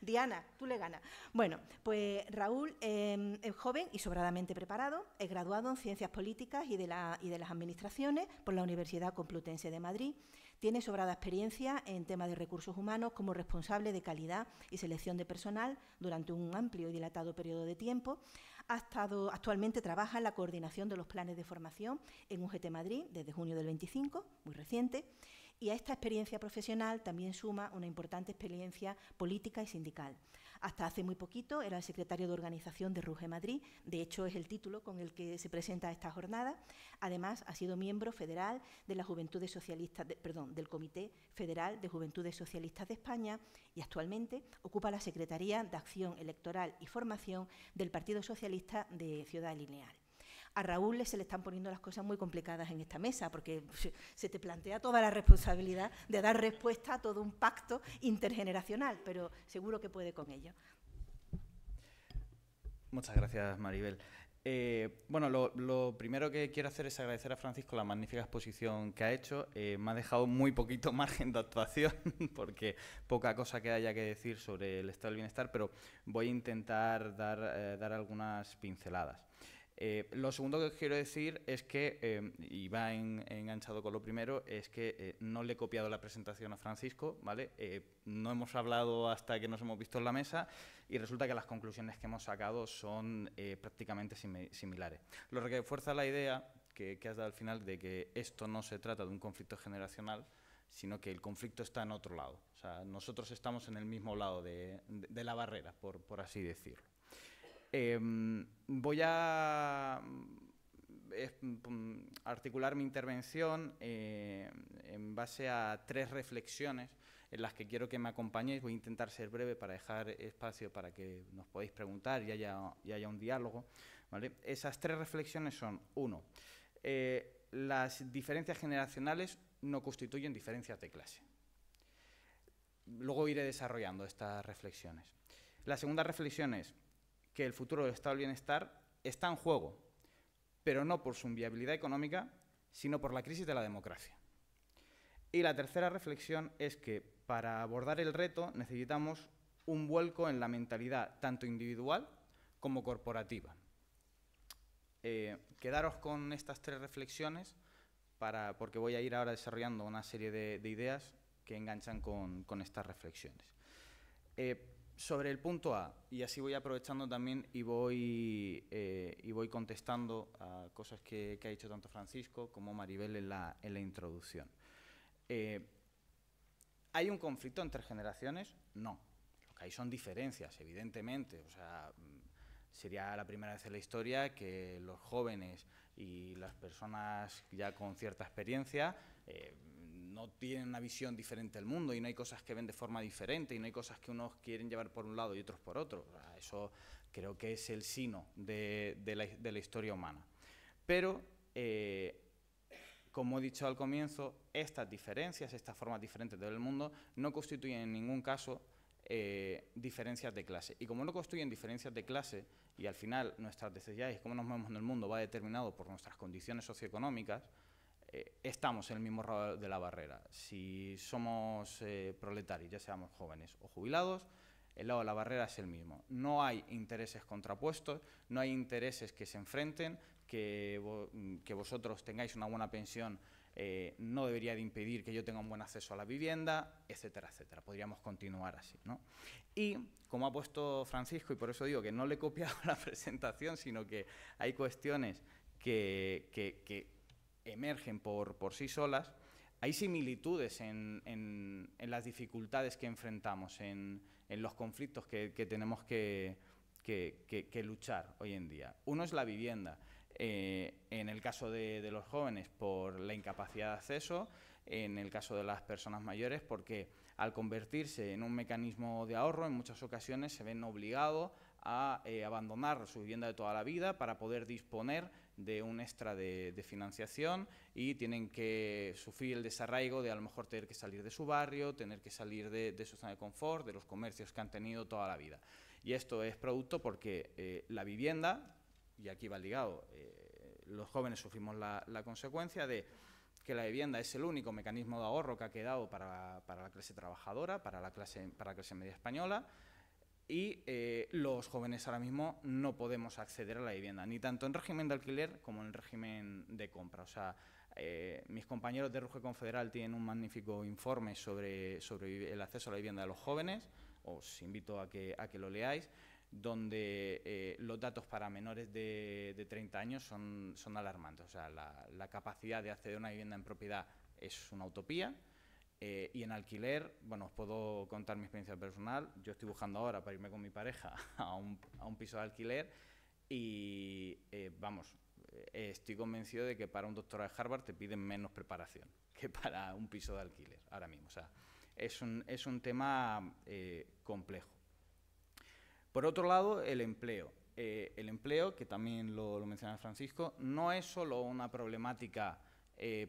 Diana, tú le ganas. Bueno, pues Raúl es joven y sobradamente preparado, es graduado en Ciencias Políticas y de las Administraciones por la Universidad Complutense de Madrid. Tiene sobrada experiencia en temas de recursos humanos como responsable de calidad y selección de personal durante un amplio y dilatado periodo de tiempo. Actualmente trabaja en la coordinación de los planes de formación en UGT Madrid desde junio del 25, muy reciente, y a esta experiencia profesional también suma una importante experiencia política y sindical. Hasta hace muy poquito era el secretario de organización de RUGE Madrid, de hecho es el título con el que se presenta esta jornada. Además, ha sido miembro federal de la Juventudes Socialistas, del Comité Federal de Juventudes Socialistas de España y actualmente ocupa la Secretaría de Acción Electoral y Formación del Partido Socialista de Ciudad Lineal. A Raúl se le están poniendo las cosas muy complicadas en esta mesa porque se te plantea toda la responsabilidad de dar respuesta a todo un pacto intergeneracional, pero seguro que puede con ello. Muchas gracias, Maribel. Bueno, lo primero que quiero hacer es agradecer a Francisco la magnífica exposición que ha hecho. Me ha dejado muy poquito margen de actuación porque poca cosa que haya que decir sobre el estado del bienestar, pero voy a intentar dar algunas pinceladas. Lo segundo que quiero decir es que, y va enganchado con lo primero, es que no le he copiado la presentación a Francisco, ¿vale? No hemos hablado hasta que nos hemos visto en la mesa y resulta que las conclusiones que hemos sacado son prácticamente similares. Lo que refuerza la idea que has dado al final de que esto no se trata de un conflicto generacional, sino que el conflicto está en otro lado. O sea, nosotros estamos en el mismo lado de la barrera, por así decirlo. Voy a articular mi intervención en base a 3 reflexiones en las que quiero que me acompañéis. Voy a intentar ser breve para dejar espacio para que nos podáis preguntar y haya un diálogo, ¿vale? Esas 3 reflexiones son: 1, las diferencias generacionales no constituyen diferencias de clase. Luego iré desarrollando estas reflexiones. La segunda reflexión es que el futuro del estado del bienestar está en juego, pero no por su inviabilidad económica, sino por la crisis de la democracia. Y la tercera reflexión es que para abordar el reto necesitamos un vuelco en la mentalidad tanto individual como corporativa. Quedaros con estas 3 reflexiones porque voy a ir ahora desarrollando una serie de ideas que enganchan con estas reflexiones. Sobre el punto A, y así voy aprovechando también y voy contestando a cosas que ha dicho tanto Francisco como Maribel en la introducción. ¿Hay un conflicto entre generaciones? No. Lo que hay son diferencias, evidentemente. O sea, sería la primera vez en la historia que los jóvenes y las personas ya con cierta experiencia no tienen una visión diferente del mundo y no hay cosas que ven de forma diferente y no hay cosas que unos quieren llevar por un lado y otros por otro. Eso creo que es el sino de la historia humana. Pero, como he dicho al comienzo, estas diferencias, estas formas diferentes del mundo, no constituyen en ningún caso diferencias de clase. Y como no constituyen diferencias de clase, y al final nuestras necesidades y cómo nos movemos en el mundo va determinado por nuestras condiciones socioeconómicas, estamos en el mismo lado de la barrera. Si somos proletarios, ya seamos jóvenes o jubilados, el lado de la barrera es el mismo. No hay intereses contrapuestos, no hay intereses que se enfrenten, que vosotros tengáis una buena pensión no debería de impedir que yo tenga un buen acceso a la vivienda, etcétera, etcétera. Podríamos continuar así, ¿no? Y, como ha puesto Francisco, y por eso digo que no le he copiado la presentación, sino que hay cuestiones que emergen por sí solas, hay similitudes en las dificultades que enfrentamos, en los conflictos que tenemos que luchar hoy en día. Uno es la vivienda. En el caso de los jóvenes, por la incapacidad de acceso; en el caso de las personas mayores, porque al convertirse en un mecanismo de ahorro, en muchas ocasiones se ven obligados a abandonar su vivienda de toda la vida para poder disponer de un extra de financiación y tienen que sufrir el desarraigo de a lo mejor tener que salir de su barrio, tener que salir de su zona de confort, de los comercios que han tenido toda la vida. Y esto es producto porque la vivienda, y aquí va ligado, los jóvenes sufrimos la consecuencia de que la vivienda es el único mecanismo de ahorro que ha quedado para la clase trabajadora, para la clase media española, y los jóvenes ahora mismo no podemos acceder a la vivienda, ni tanto en régimen de alquiler como en régimen de compra. O sea, mis compañeros de RUGE Confederal tienen un magnífico informe sobre el acceso a la vivienda de los jóvenes, os invito a que lo leáis, donde los datos para menores de 30 años son alarmantes. O sea, la capacidad de acceder a una vivienda en propiedad es una utopía. Y en alquiler, bueno, os puedo contar mi experiencia personal. Yo estoy buscando ahora para irme con mi pareja a un piso de alquiler y, estoy convencido de que para un doctorado de Harvard te piden menos preparación que para un piso de alquiler ahora mismo. O sea, es un tema complejo. Por otro lado, el empleo. El empleo, que también lo mencionaba Francisco, no es solo una problemática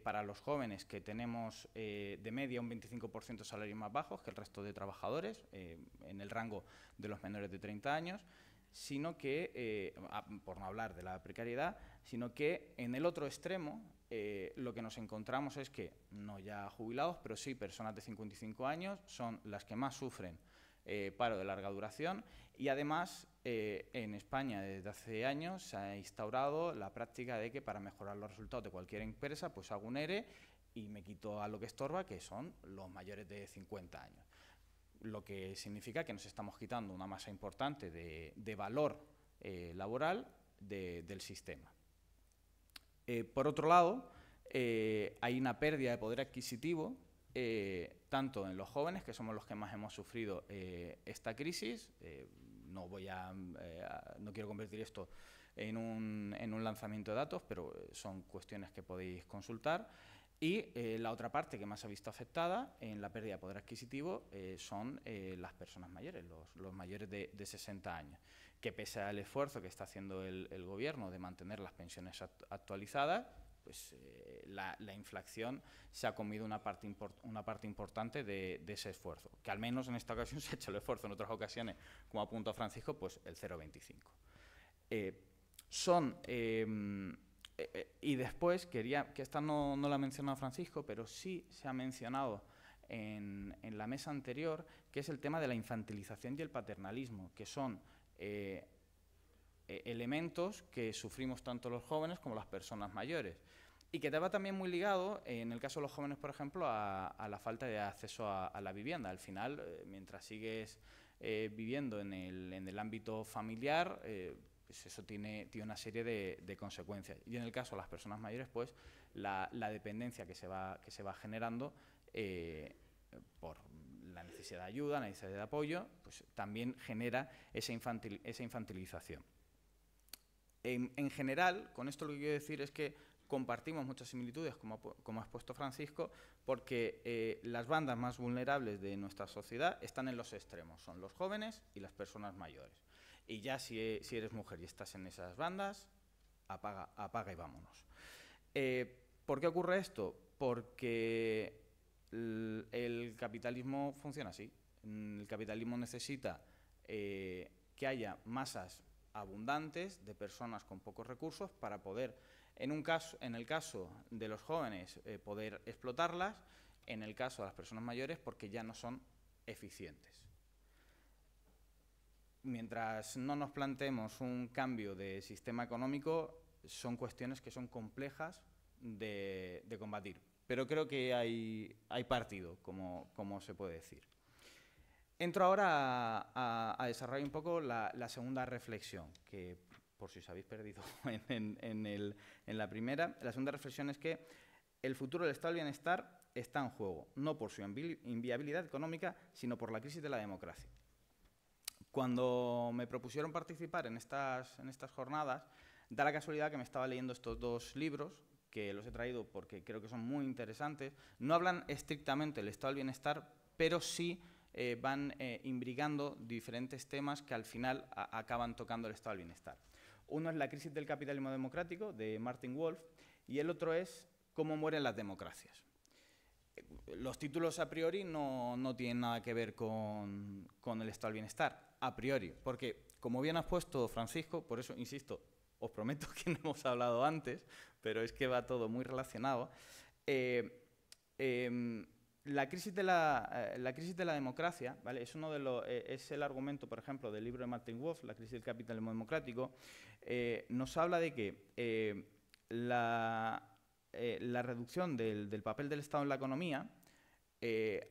para los jóvenes, que tenemos de media un 25% de salarios más bajos que el resto de trabajadores, en el rango de los menores de 30 años, sino que, por no hablar de la precariedad, sino que en el otro extremo lo que nos encontramos es que, no ya jubilados, pero sí personas de 55 años, son las que más sufren paro de larga duración, y además en España desde hace años se ha instaurado la práctica de que para mejorar los resultados de cualquier empresa pues hago un ERE y me quito a lo que estorba, que son los mayores de 50 años. Lo que significa que nos estamos quitando una masa importante de valor laboral del sistema. Por otro lado, hay una pérdida de poder adquisitivo, tanto en los jóvenes, que somos los que más hemos sufrido esta crisis. No quiero convertir esto en un lanzamiento de datos, pero son cuestiones que podéis consultar. Y la otra parte que más se ha visto afectada en la pérdida de poder adquisitivo son las personas mayores, los mayores de 60 años, que pese al esfuerzo que está haciendo el Gobierno de mantener las pensiones actualizadas, pues la inflación se ha comido una parte importante de ese esfuerzo, que al menos en esta ocasión se ha hecho el esfuerzo. En otras ocasiones, como apuntó Francisco, pues el 0,25. Y después, que esta no la ha mencionado Francisco, pero sí se ha mencionado en la mesa anterior, que es el tema de la infantilización y el paternalismo, que son elementos que sufrimos tanto los jóvenes como las personas mayores, y que te va también muy ligado, en el caso de los jóvenes, por ejemplo, a la falta de acceso a la vivienda. Al final, mientras sigues viviendo en el ámbito familiar, pues eso tiene una serie de consecuencias. Y en el caso de las personas mayores, pues la dependencia que se va generando por la necesidad de ayuda, la necesidad de apoyo, pues también genera esa infantilización. En general, con esto lo que quiero decir es que compartimos muchas similitudes, como ha expuesto Francisco, porque las bandas más vulnerables de nuestra sociedad están en los extremos, son los jóvenes y las personas mayores. Y ya si eres mujer y estás en esas bandas, apaga y vámonos. ¿Por qué ocurre esto? Porque el capitalismo funciona así. El capitalismo necesita que haya masas abundantes de personas con pocos recursos para poder, en el caso de los jóvenes, poder explotarlas, en el caso de las personas mayores, porque ya no son eficientes. Mientras no nos planteemos un cambio de sistema económico, son cuestiones que son complejas de combatir. Pero creo que hay partido, como se puede decir. Entro ahora a desarrollar un poco la segunda reflexión, que por si os habéis perdido en la primera, la segunda reflexión es que el futuro del estado del bienestar está en juego, no por su inviabilidad económica, sino por la crisis de la democracia. Cuando me propusieron participar en estas jornadas, da la casualidad que me estaba leyendo estos dos libros, que los he traído porque creo que son muy interesantes. No hablan estrictamente del estado del bienestar, pero sí van imbricando diferentes temas que al final acaban tocando el estado del bienestar. Uno es La crisis del capitalismo democrático, de Martin Wolf, y el otro es Cómo mueren las democracias. Los títulos a priori no tienen nada que ver con el estado del bienestar, a priori, porque, como bien has puesto, Francisco, por eso, insisto, os prometo que no hemos hablado antes, pero es que va todo muy relacionado. La crisis de la democracia, ¿vale? Es el argumento, por ejemplo, del libro de Martin Wolf, La crisis del capitalismo democrático. Nos habla de que la reducción del papel del Estado en la economía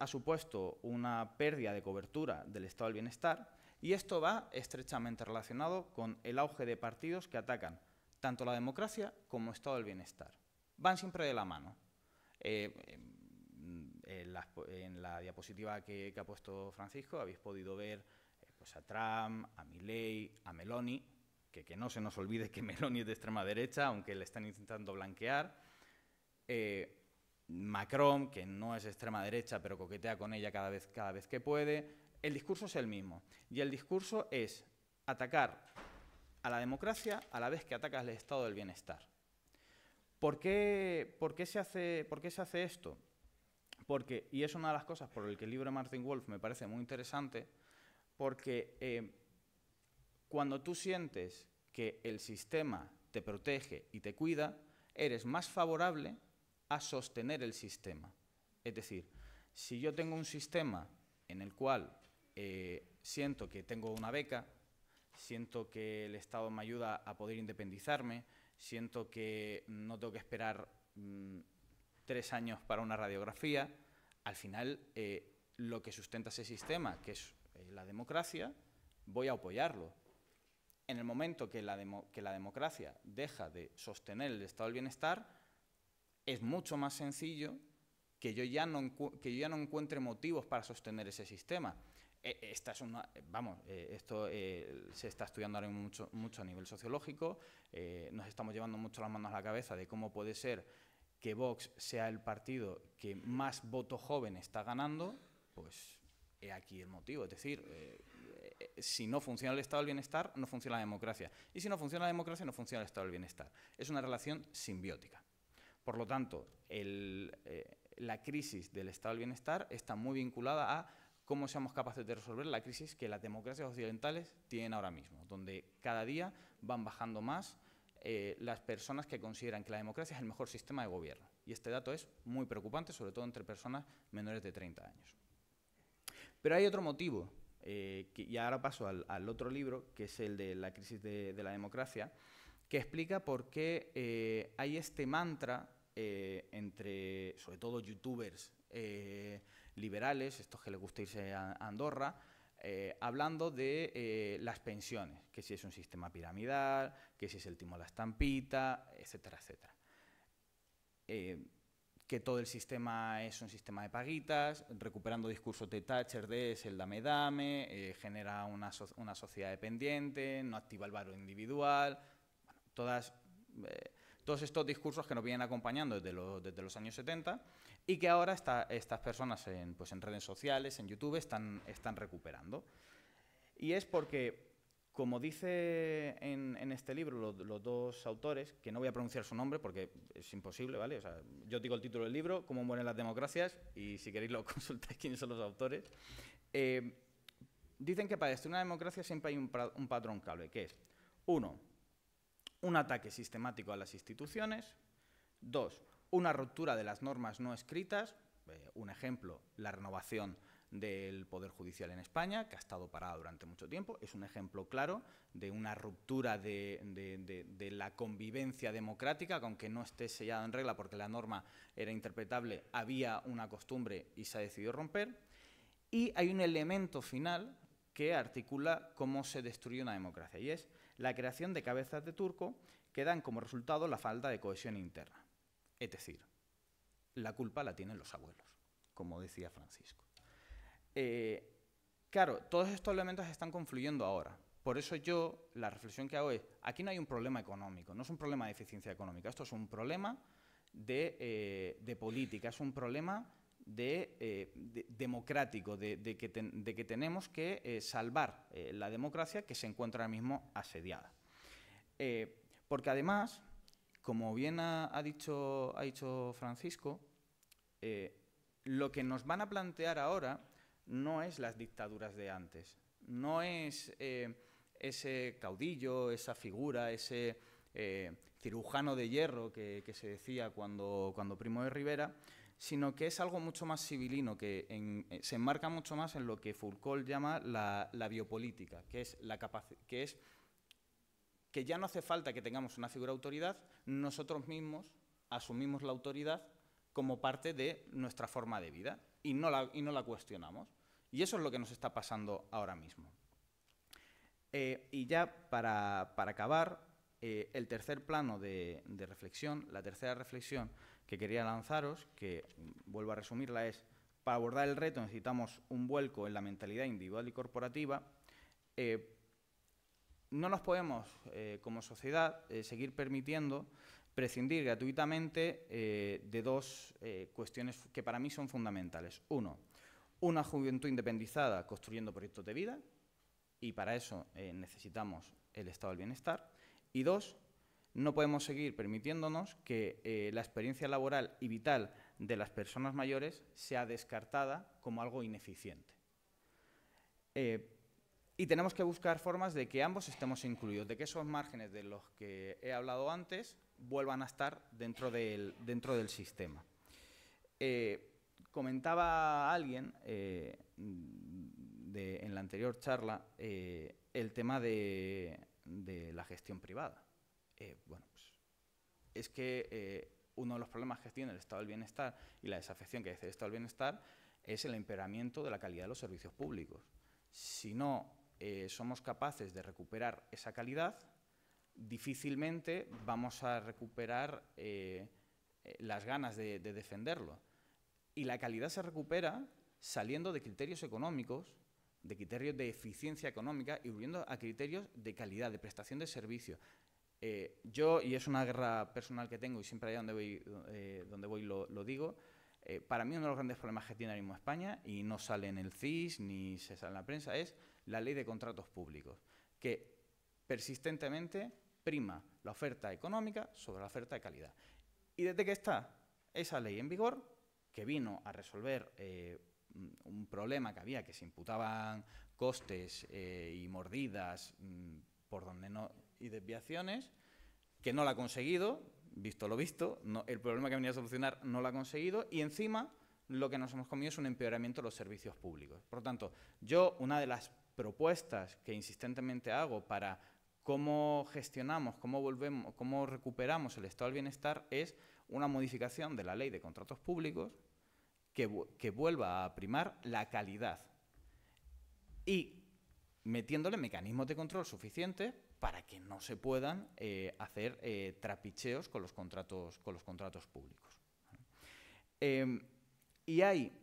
ha supuesto una pérdida de cobertura del estado del bienestar, y esto va estrechamente relacionado con el auge de partidos que atacan tanto la democracia como el estado del bienestar. Van siempre de la mano. En la diapositiva que ha puesto Francisco habéis podido ver pues a Trump, a Milei, a Meloni, que no se nos olvide que Meloni es de extrema derecha, aunque le están intentando blanquear. Macron, que no es extrema derecha, pero coquetea con ella cada vez que puede. El discurso es el mismo. Y el discurso es atacar a la democracia a la vez que atacas el estado del bienestar. ¿Por qué se hace esto? Porque, y es una de las cosas por las que el libro de Martin Wolf me parece muy interesante, porque cuando tú sientes que el sistema te protege y te cuida, eres más favorable a sostener el sistema. Es decir, si yo tengo un sistema en el cual siento que tengo una beca, siento que el Estado me ayuda a poder independizarme, siento que no tengo que esperar 3 años para una radiografía, al final lo que sustenta ese sistema, que es la democracia, voy a apoyarlo. En el momento que la democracia deja de sostener el estado del bienestar, es mucho más sencillo que yo ya no encuentre motivos para sostener ese sistema. Esta es esto se está estudiando ahora mucho a nivel sociológico. Nos estamos llevando mucho las manos a la cabeza de cómo puede ser que Vox sea el partido que más voto joven está ganando. Pues he aquí el motivo. Es decir, si no funciona el estado del bienestar, no funciona la democracia. Y si no funciona la democracia, no funciona el estado del bienestar. Es una relación simbiótica. Por lo tanto, la crisis del estado del bienestar está muy vinculada a cómo seamos capaces de resolver la crisis que las democracias occidentales tienen ahora mismo, donde cada día van bajando más las personas que consideran que la democracia es el mejor sistema de gobierno. Y este dato es muy preocupante, sobre todo entre personas menores de 30 años. Pero hay otro motivo, y ahora paso al otro libro, que es el de la crisis de la democracia, que explica por qué hay este mantra entre, sobre todo, youtubers liberales, estos que les gusta irse a Andorra, hablando de las pensiones, que si es un sistema piramidal, que si es el timo a la estampita, etcétera, etcétera. Que todo el sistema es un sistema de paguitas, recuperando discursos de Thatcher de es el dame-dame, genera una sociedad dependiente, no activa el valor individual. Bueno, todos estos discursos que nos vienen acompañando desde los años 70 y que ahora estas personas en redes sociales, en YouTube, están recuperando. Y es porque, como dice en este libro los dos autores, que no voy a pronunciar su nombre porque es imposible, ¿vale? O sea, yo digo el título del libro, Cómo mueren las democracias, y si queréis lo consultáis quiénes son los autores. Dicen que para destruir una democracia siempre hay un patrón clave, que es, 1, un ataque sistemático a las instituciones. 2, una ruptura de las normas no escritas. Un ejemplo, la renovación del Poder Judicial en España, que ha estado parada durante mucho tiempo. Es un ejemplo claro de una ruptura de la convivencia democrática, que aunque no esté sellado en regla porque la norma era interpretable, había una costumbre y se ha decidido romper. Y hay un elemento final que articula cómo se destruye una democracia, y es la creación de cabezas de turco que dan como resultado la falta de cohesión interna. Es decir, la culpa la tienen los abuelos, como decía Francisco. Claro, todos estos elementos están confluyendo ahora. Por eso la reflexión que hago es, aquí no hay un problema económico, no es un problema de eficiencia económica, esto es un problema de política, es un problema democrático, de que tenemos que salvar la democracia que se encuentra ahora mismo asediada. Porque además, como bien ha dicho Francisco, lo que nos van a plantear ahora no es las dictaduras de antes, no es ese caudillo, esa figura, ese cirujano de hierro que se decía cuando Primo de Rivera, sino que es algo mucho más civilino, que se enmarca mucho más en lo que Foucault llama la biopolítica, que es que ya no hace falta que tengamos una figura de autoridad, nosotros mismos asumimos la autoridad como parte de nuestra forma de vida y no la cuestionamos. Y eso es lo que nos está pasando ahora mismo. Y ya para acabar, el tercer plano de reflexión, la tercera reflexión que quería lanzaros, que vuelvo a resumirla, es: para abordar el reto necesitamos un vuelco en la mentalidad individual y corporativa. No nos podemos, como sociedad, seguir permitiendo prescindir gratuitamente de dos cuestiones que para mí son fundamentales. 1, una juventud independizada construyendo proyectos de vida, y para eso necesitamos el estado del bienestar. Y 2, no podemos seguir permitiéndonos que la experiencia laboral y vital de las personas mayores sea descartada como algo ineficiente. Y tenemos que buscar formas de que ambos estemos incluidos, de que esos márgenes de los que he hablado antes vuelvan a estar dentro del sistema. Comentaba alguien en la anterior charla el tema de la gestión privada. Bueno, pues es que uno de los problemas que tiene el estado del bienestar y la desafección que hace el estado del bienestar es el empeoramiento de la calidad de los servicios públicos. Si no somos capaces de recuperar esa calidad, difícilmente vamos a recuperar las ganas de defenderlo. Y la calidad se recupera saliendo de criterios económicos, de criterios de eficiencia económica y volviendo a criterios de calidad, de prestación de servicio. Yo, y es una guerra personal que tengo y siempre allá donde voy lo digo, para mí uno de los grandes problemas que tiene ahora mismo España, y no sale en el CIS ni se sale en la prensa, es la ley de contratos públicos, que persistentemente prima la oferta económica sobre la oferta de calidad. Y desde que está esa ley en vigor, que vino a resolver un problema que había, que se imputaban costes y mordidas por donde no, y desviaciones, que no la ha conseguido, visto lo visto, el problema que venía a solucionar no lo ha conseguido, y encima lo que nos hemos comido es un empeoramiento de los servicios públicos. Por lo tanto, yo una de las propuestas que insistentemente hago para cómo gestionamos, cómo recuperamos el estado del bienestar es una modificación de la ley de contratos públicos que vuelva a primar la calidad y metiéndole mecanismos de control suficientes para que no se puedan hacer trapicheos con los contratos públicos. Y hay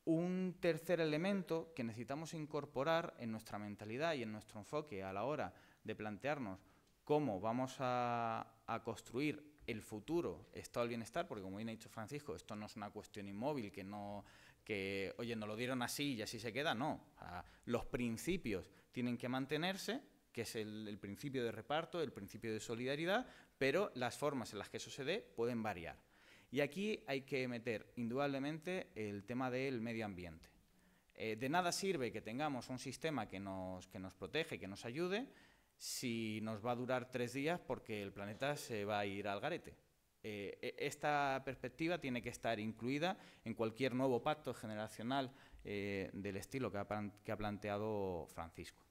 un tercer elemento que necesitamos incorporar en nuestra mentalidad y en nuestro enfoque a la hora de plantearnos cómo vamos a construir el futuro estado del bienestar, porque como bien ha dicho Francisco, esto no es una cuestión inmóvil que oye, nos lo dieron así y así se queda, no. Los principios tienen que mantenerse, que es el principio de reparto, el principio de solidaridad, pero las formas en las que eso se dé pueden variar. Y aquí hay que meter indudablemente el tema del medio ambiente. De nada sirve que tengamos un sistema que nos protege, que nos ayude, si nos va a durar 3 días porque el planeta se va a ir al garete. Esta perspectiva tiene que estar incluida en cualquier nuevo pacto generacional del estilo que ha planteado Francisco.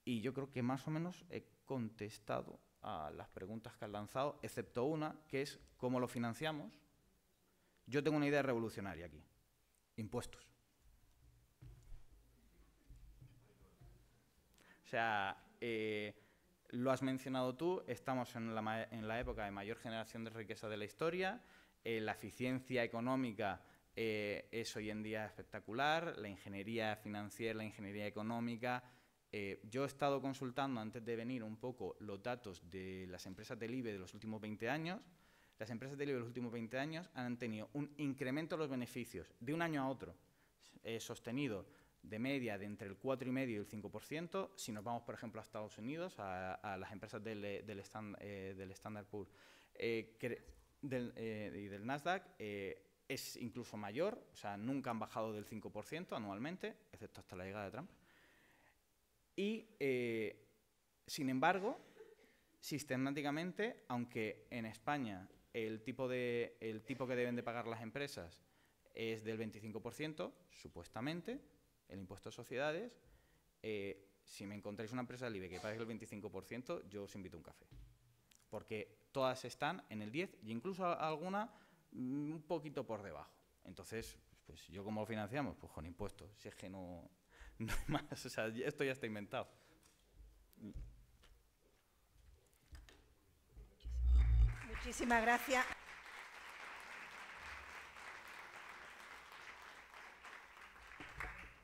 Y yo creo que más o menos he contestado a las preguntas que han lanzado, excepto una, que es ¿cómo lo financiamos? Yo tengo una idea revolucionaria aquí. Impuestos. O sea, lo has mencionado tú, estamos en la época de mayor generación de riqueza de la historia, la eficiencia económica es hoy en día espectacular, la ingeniería financiera, la ingeniería económica. Yo he estado consultando antes de venir un poco los datos de las empresas del IBE de los últimos 20 años. Las empresas del IBE de los últimos 20 años han tenido un incremento de los beneficios de un año a otro sostenido de media de entre el 4,5% y el 5%. Si nos vamos, por ejemplo, a Estados Unidos, a las empresas del Standard Poor's y del Nasdaq, es incluso mayor, o sea, nunca han bajado del 5% anualmente, excepto hasta la llegada de Trump. Y, sin embargo, sistemáticamente, aunque en España el tipo que deben de pagar las empresas es del 25%, supuestamente, el impuesto a sociedades, si me encontráis una empresa del IBE que pague el 25%, yo os invito a un café. Porque todas están en el 10% e incluso alguna un poquito por debajo. Entonces, pues yo ¿cómo lo financiamos? Pues con impuestos, si es que no hay más, o sea, esto ya está inventado. Muchísimas gracias.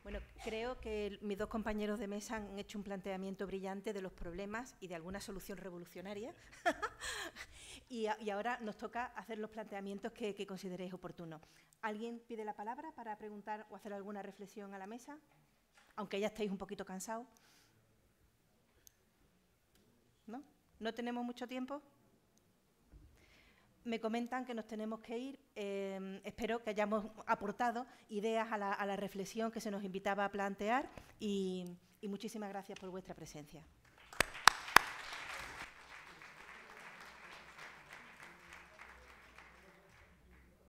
Bueno, creo que mis dos compañeros de mesa han hecho un planteamiento brillante de los problemas y de alguna solución revolucionaria. y ahora nos toca hacer los planteamientos que consideréis oportunos. ¿Alguien pide la palabra para preguntar o hacer alguna reflexión a la mesa? Aunque ya estéis un poquito cansados. ¿No? ¿No tenemos mucho tiempo? Me comentan que nos tenemos que ir. Espero que hayamos aportado ideas a la reflexión que se nos invitaba a plantear y muchísimas gracias por vuestra presencia.